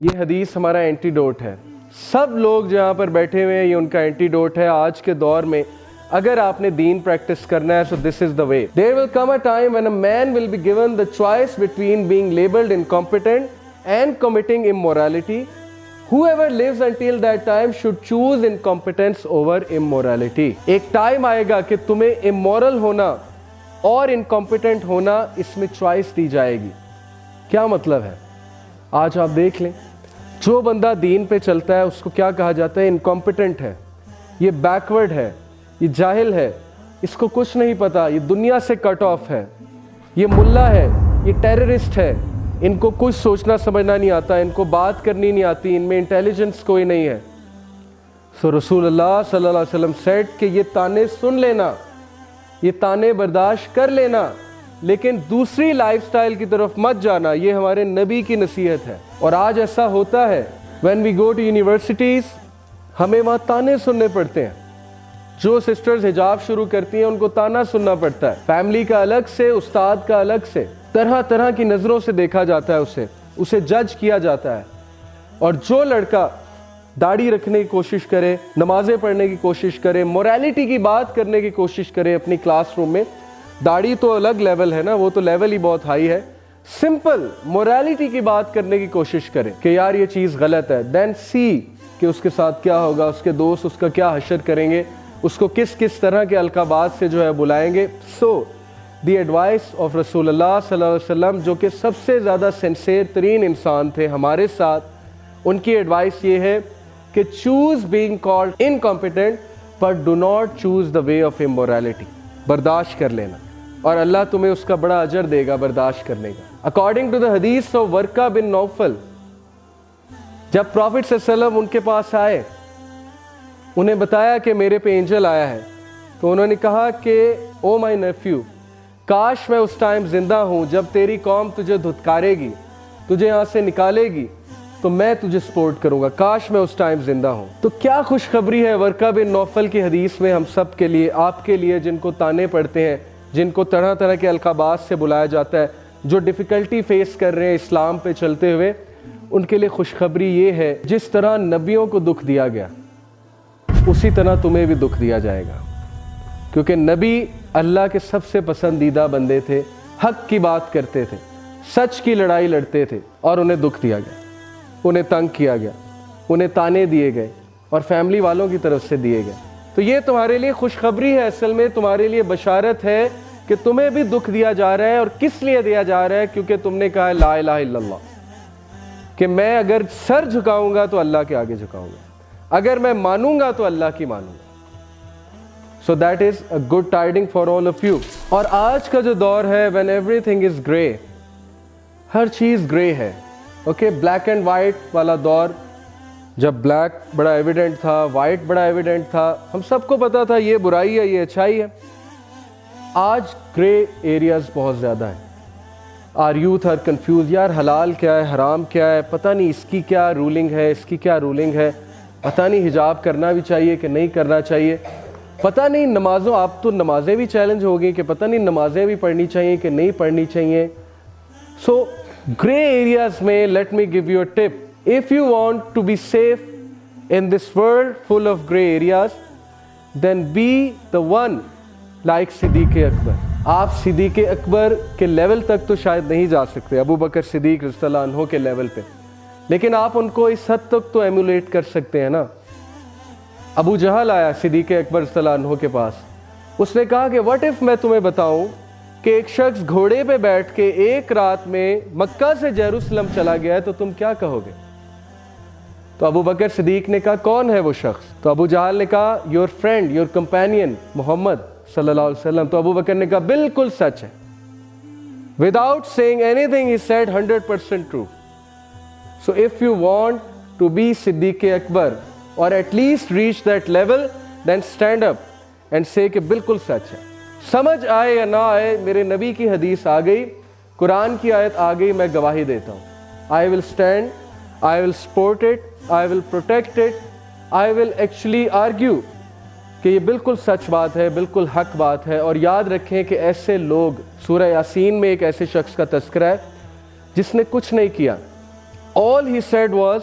یہ حدیث ہمارا اینٹیڈوٹ ہے. سب لوگ جو یہاں پر بیٹھے ہوئے ہیں یہ ان کا اینٹیڈوٹ ہے. آج کے دور میں اگر آپ نے دین پریکٹس کرنا ہے so this is the way. There will come a time when a man will be given the choice between being labeled incompetent and committing immorality. Whoever lives until that time should choose incompetence over immorality. ایک time آئے گا کہ تمہیں immoral ہونا اور incompetent ہونا اس میں choice دی جائے گی. کیا مطلب ہے؟ آج آپ دیکھ لیں جو بندہ دین پہ چلتا ہے اس کو کیا کہا جاتا ہے؟ انکمپیٹنٹ ہے, یہ بیکورڈ ہے, یہ جاہل ہے, اس کو کچھ نہیں پتا, یہ دنیا سے کٹ آف ہے, یہ ملا ہے, یہ ٹیررسٹ ہے, ان کو کچھ سوچنا سمجھنا نہیں آتا, ان کو بات کرنی نہیں آتی, ان میں انٹیلیجنس کوئی نہیں ہے. سو رسول اللہ صلی اللہ علیہ وسلم سیڈ کہ یہ تانے سن لینا, یہ تانے برداشت کر لینا, لیکن دوسری لائف سٹائل کی طرف مت جانا. یہ ہمارے نبی کی نصیحت ہے. اور آج ایسا ہوتا ہے when we go to universities ہمیں وہاں تانے سننے پڑتے ہیں. جو سسٹرز حجاب شروع کرتی ہیں ان کو تانا سننا پڑتا ہے. فیملی کا الگ سے, استاد کا الگ سے, طرح طرح کی نظروں سے دیکھا جاتا ہے, اسے جج کیا جاتا ہے. اور جو لڑکا داڑھی رکھنے کی کوشش کرے, نمازیں پڑھنے کی کوشش کرے, موریلٹی کی بات کرنے کی کوشش کرے اپنی کلاس روم میں, داڑھی تو الگ لیول ہے نا, وہ تو لیول ہی بہت ہائی ہے, سمپل موریلٹی کی بات کرنے کی کوشش کرے کہ یار یہ چیز غلط ہے, دین سی کہ اس کے ساتھ کیا ہوگا, اس کے دوست اس کا کیا حشر کریں گے, اس کو کس کس طرح کے القابات سے جو ہے بلائیں گے. سو دی ایڈوائس آف رسول اللہ صلی اللہ علیہ وسلم جو کہ سب سے زیادہ سنسیئر ترین انسان تھے ہمارے ساتھ, ان کی ایڈوائس یہ ہے کہ choose being called incompetent but do not choose the way of immorality. برداشت کر لینا اور اللہ تمہیں اس کا بڑا اجر دے گا برداشت کرنے کا. اکارڈنگ ٹو دا حدیث آف ورقہ بن نوفل, جب پروفٹ صلی اللہ علیہ وسلم ان کے پاس آئے, انہیں بتایا کہ میرے پہ اینجل آیا ہے, تو انہوں نے کہا کہ او مائی نیفیو, کاش میں اس ٹائم زندہ ہوں جب تیری قوم تجھے دھتکارے گی, تجھے یہاں سے نکالے گی, تو میں تجھے سپورٹ کروں گا, کاش میں اس ٹائم زندہ ہوں. تو کیا خوشخبری ہے ورقہ بن نوفل کی حدیث میں ہم سب کے لیے, آپ کے لیے جن کو تانے پڑتے ہیں, جن کو طرح طرح کے القابات سے بلایا جاتا ہے, جو ڈیفیکلٹی فیس کر رہے ہیں اسلام پہ چلتے ہوئے, ان کے لیے خوشخبری یہ ہے جس طرح نبیوں کو دکھ دیا گیا اسی طرح تمہیں بھی دکھ دیا جائے گا. کیونکہ نبی اللہ کے سب سے پسندیدہ بندے تھے, حق کی بات کرتے تھے, سچ کی لڑائی لڑتے تھے, اور انہیں دکھ دیا گیا, انہیں تنگ کیا گیا, انہیں تانے دیے گئے اور فیملی والوں کی طرف سے دیے گئے. تو یہ تمہارے لیے خوشخبری ہے, اصل میں تمہارے لیے بشارت ہے کہ تمہیں بھی دکھ دیا جا رہا ہے. اور کس لیے دیا جا رہا ہے؟ کیونکہ تم نے کہا لا الہ الا اللہ, کہ میں اگر سر جھکاؤں گا تو اللہ کے آگے جھکاؤں گا, اگر میں مانوں گا تو اللہ کی مانوں گا. So that is a good tiding for all of you. اور آج کا جو دور ہے when everything is grey, ہر چیز گرے ہے. اوکے, بلیک اینڈ وائٹ والا دور, جب بلیک بڑا ایویڈنٹ تھا, وائٹ بڑا ایویڈنٹ تھا, ہم سب کو پتا تھا یہ برائی ہے, یہ اچھائی ہے. آج گرے ایریاز بہت زیادہ ہیں. آر یوتھ آر کنفیوز, یار حلال کیا ہے, حرام کیا ہے, پتہ نہیں اس کی کیا رولنگ ہے, اس کی کیا رولنگ ہے, پتہ نہیں حجاب کرنا بھی چاہیے کہ نہیں کرنا چاہیے, پتہ نہیں نمازوں, آپ تو نمازیں بھی چیلنج ہو گئی کہ پتہ نہیں نمازیں بھی پڑھنی چاہیے کہ نہیں پڑھنی چاہیے. سو گرے ایریاز میں let me give you a tip. If you want to be safe in this world full of gray areas, then be the one like صدیق اکبر. آپ صدیق اکبر کے لیول تک تو شاید نہیں جا سکتے, ابو بکر صدیق رضی اللہ عنہ کے لیول پہ, لیکن آپ ان کو اس حد تک تو ایمولیٹ کر سکتے ہیں نا. ابو جہل آیا صدیق اکبر رضی اللہ عنہ کے پاس, اس نے کہا کہ what if میں تمہیں بتاؤں کہ ایک شخص گھوڑے پہ بیٹھ کے ایک رات میں مکہ سے یروشلم چلا گیا ہے, تو تم کیا کہو گے؟ تو ابو بکر صدیق نے کہا کون ہے وہ شخص؟ تو ابو جہل نے کہا یور فرینڈ, یور کمپینین محمد صلی اللہ علیہ وسلم. تو ابو بکر نے کہا بالکل سچ ہے. Without saying anything he said 100% true. So if you want to be Siddiq Akbar or at least reach that level, then stand up and say کہ بالکل سچ ہے. سمجھ آئے یا نہ آئے, میرے نبی کی حدیث آ گئی, قرآن کی آیت آ گئی, میں گواہی دیتا ہوں. I will stand, I will support it, I will protect it, I will actually argue کہ یہ بالکل سچ بات ہے, بالکل حق بات ہے. اور یاد رکھیں کہ ایسے لوگ, سورہ یاسین میں ایک ایسے شخص کا تذکرہ ہے جس نے کچھ نہیں کیا, all he said was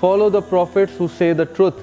follow the prophets who say the truth.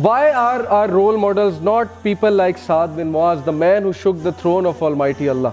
Why are our role models not people like Saad bin Muaz, the man who shook the throne of Almighty Allah?